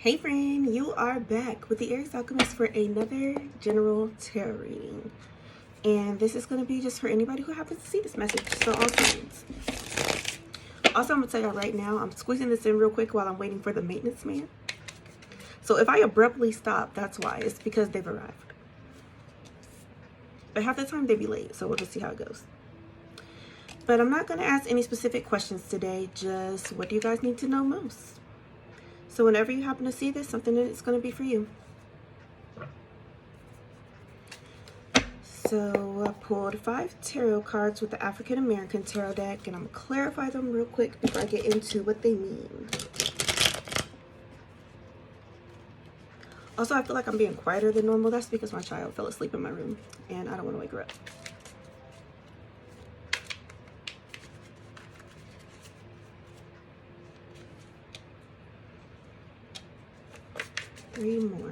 Hey friend, you are back with the AriesAlchemist for another general tarot reading. And this is going to be just for anybody who happens to see this message. So all signs. Also, I'm going to tell y'all right now, I'm squeezing this in real quick while I'm waiting for the maintenance man. So if I abruptly stop, that's why. It's because they've arrived. But half the time they be late, so we'll just see how it goes. But I'm not going to ask any specific questions today, just what do you guys need to know most? So whenever you happen to see this, something that it's going to be for you. So I pulled 5 tarot cards with the African American tarot deck, and I'm going to clarify them real quick before I get into what they mean. Also, I feel like I'm being quieter than normal. That's because my child fell asleep in my room, and I don't want to wake her up. Three more.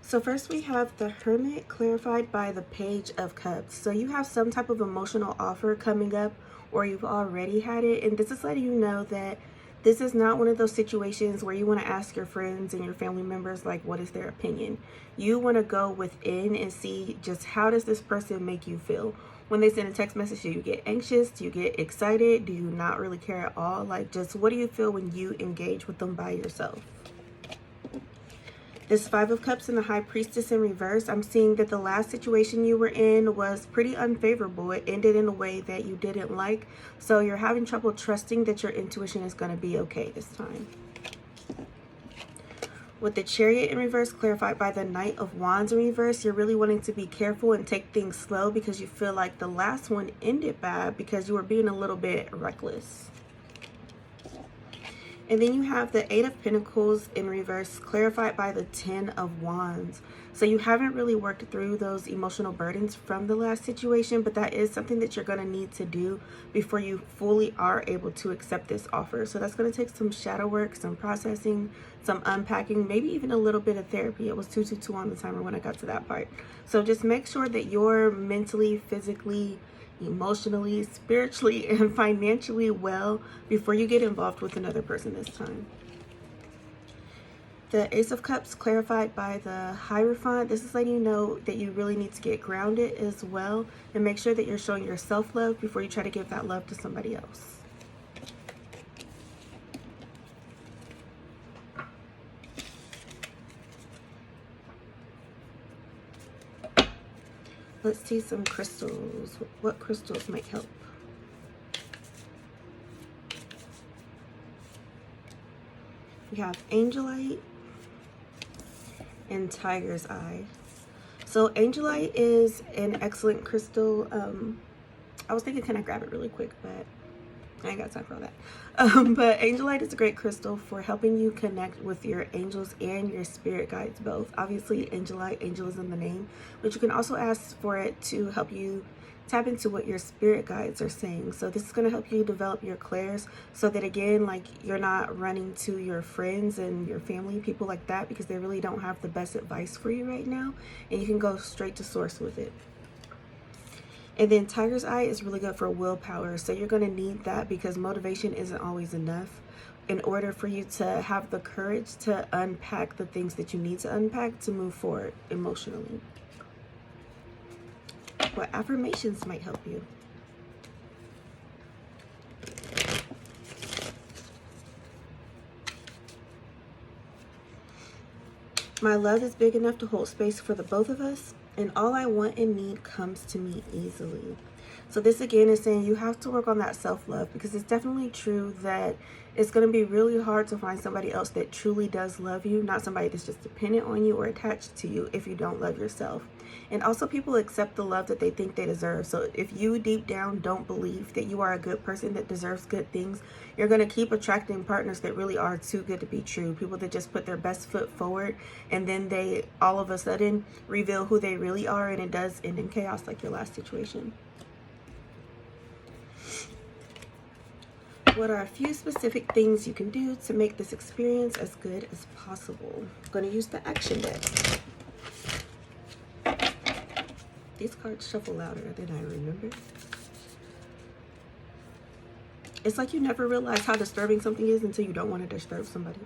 So first we have the Hermit, clarified by the Page of Cups. So you have some type of emotional offer coming up, or you've already had it, and this is letting you know that this is not one of those situations where you want to ask your friends and your family members like what is their opinion. You want to go within and see just how does this person make you feel. When they send a text message, do you get anxious? Do you get excited? Do you not really care at all? Like, just what do you feel when you engage with them by yourself? This 5 of Cups and the High Priestess in reverse. I'm seeing that the last situation you were in was pretty unfavorable. It ended in a way that you didn't like. So you're having trouble trusting that your intuition is going to be okay this time. With the Chariot in reverse, clarified by the Knight of Wands in reverse, you're really wanting to be careful and take things slow because you feel like the last one ended bad because you were being a little bit reckless. And then you have the 8 of Pentacles in reverse, clarified by the 10 of Wands. So you haven't really worked through those emotional burdens from the last situation, but that is something that you're going to need to do before you fully are able to accept this offer. So that's going to take some shadow work, some processing, some unpacking, maybe even a little bit of therapy. It was 222 on the timer when I got to that part. So just make sure that you're mentally, physically, emotionally, spiritually, and financially well before you get involved with another person this time. The Ace of Cups, clarified by the Hierophant. This is letting you know that you really need to get grounded as well and make sure that you're showing your self-love before you try to give that love to somebody else. Let's see some crystals. What crystals might help? We have Angelite and Tiger's Eye. So Angelite is an excellent crystal. I was thinking, can I grab it really quick, but I ain't got time for all that. But Angelite is a great crystal for helping you connect with your angels and your spirit guides both. Obviously, Angelite, angel is in the name, but you can also ask for it to help you tap into what your spirit guides are saying. So this is going to help you develop your clairs so that, again, like, you're not running to your friends and your family, people like that, because they really don't have the best advice for you right now, and you can go straight to source with it. And then Tiger's Eye is really good for willpower. So you're going to need that because motivation isn't always enough in order for you to have the courage to unpack the things that you need to unpack to move forward emotionally. What affirmations might help you? My love is big enough to hold space for the both of us, and all I want and need comes to me easily. So this again is saying you have to work on that self-love, because it's definitely true that it's going to be really hard to find somebody else that truly does love you, not somebody that's just dependent on you or attached to you if you don't love yourself. And also, people accept the love that they think they deserve. So if you deep down don't believe that you are a good person that deserves good things, you're going to keep attracting partners that really are too good to be true. People that just put their best foot forward, and then they all of a sudden reveal who they really are, and it does end in chaos like your last situation. What are a few specific things you can do to make this experience as good as possible? I'm going to use the action deck. These cards shuffle louder than I remember. It's like you never realize how disturbing something is until you don't want to disturb somebody.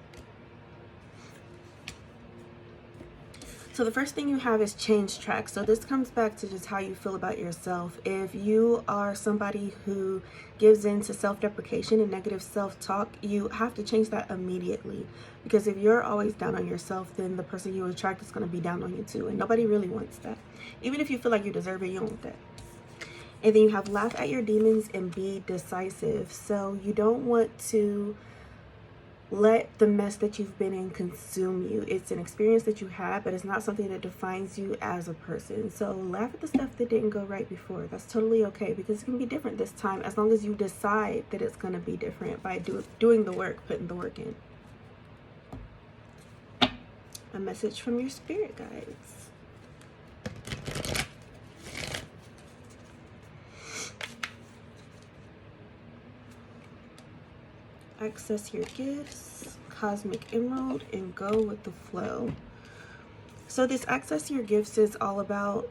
So the first thing you have is change track. So this comes back to just how you feel about yourself. If you are somebody who gives in to self-deprecation and negative self-talk, you have to change that immediately. Because if you're always down on yourself, then the person you attract is going to be down on you too. And nobody really wants that. Even if you feel like you deserve it, you don't want that. And then you have laugh at your demons and be decisive. So you don't want to let the mess that you've been in consume you. It's an experience that you had, but it's not something that defines you as a person. So laugh at the stuff that didn't go right before. That's totally okay, because it can be different this time, as long as you decide that it's going to be different by doing the work, putting the work in. A message from your spirit guides. Access your gifts, cosmic emerald, and go with the flow. So this access your gifts is all about,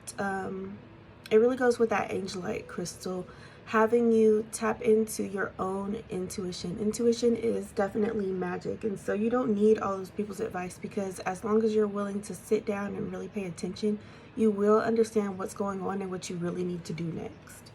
it really goes with that angelite crystal, having you tap into your own intuition. Intuition is definitely magic, and so you don't need all those people's advice, because as long as you're willing to sit down and really pay attention, you will understand what's going on and what you really need to do next.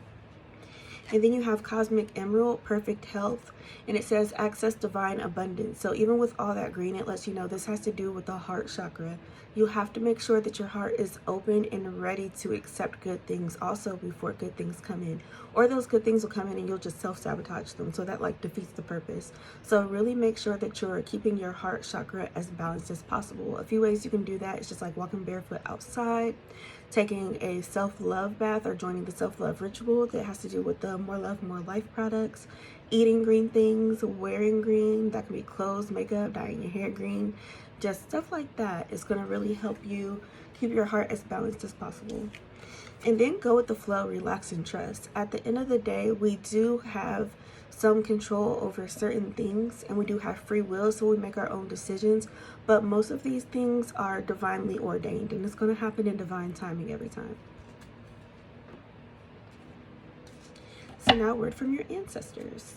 And then you have cosmic emerald, perfect health, and it says access divine abundance. So even with all that green, it lets you know this has to do with the heart chakra. You have to make sure that your heart is open and ready to accept good things also before good things come in. Or those good things will come in and you'll just self-sabotage them. So that like defeats the purpose. So really make sure that you're keeping your heart chakra as balanced as possible. A few ways you can do that is just like walking barefoot outside, taking a self-love bath, or joining the self-love ritual that has to do with the More Love, More Life products, eating green things, wearing green, that can be clothes, makeup, dyeing your hair green, just stuff like that is going to really help you keep your heart as balanced as possible. And then go with the flow, relax and trust. At the end of the day, we do have some control over certain things, and we do have free will, so we make our own decisions, but most of these things are divinely ordained, and it's going to happen in divine timing every time. So now, a word from your ancestors.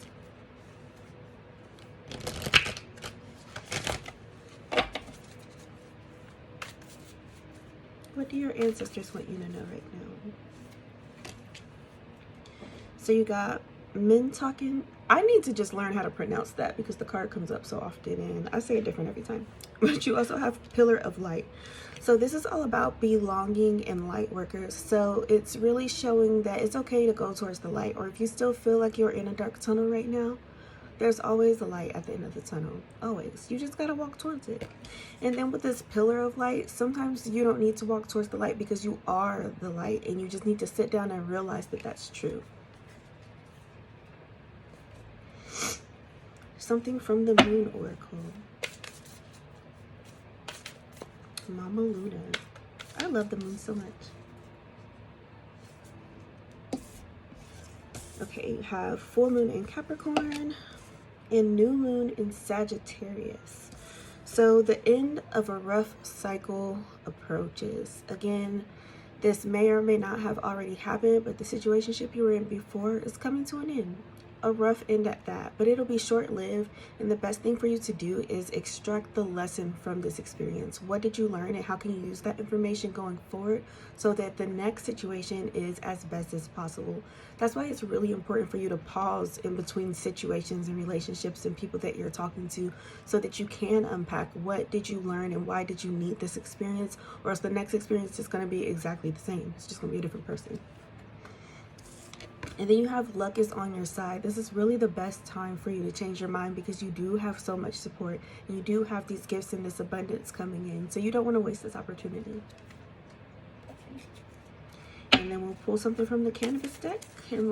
What do your ancestors want you to know right now? So you got men talking. I need to just learn how to pronounce that, because the card comes up so often and I say it different every time. But you also have pillar of light. So this is all about belonging and light workers. So it's really showing that it's okay to go towards the light, or if you still feel like you're in a dark tunnel right now, there's always a light at the end of the tunnel. Always. You just got to walk towards it. And then with this pillar of light, sometimes you don't need to walk towards the light, because you are the light, and you just need to sit down and realize that that's true. Something from the Moon Oracle. Mama Luna. I love the moon so much. Okay, you have full moon in Capricorn and new moon in Sagittarius. So the end of a rough cycle approaches. Again, this may or may not have already happened, but the situationship you were in before is coming to an end. A rough end at that, but it'll be short-lived, and the best thing for you to do is extract the lesson from this experience. What did you learn, and how can you use that information going forward so that the next situation is as best as possible? That's why it's really important for you to pause in between situations and relationships and people that you're talking to, so that you can unpack what did you learn and why did you need this experience, or else the next experience is going to be exactly the same. It's just going to be a different person. And then you have luck is on your side. This is really the best time for you to change your mind, because you do have so much support. And you do have these gifts and this abundance coming in. So you don't want to waste this opportunity. And then we'll pull something from the canvas deck and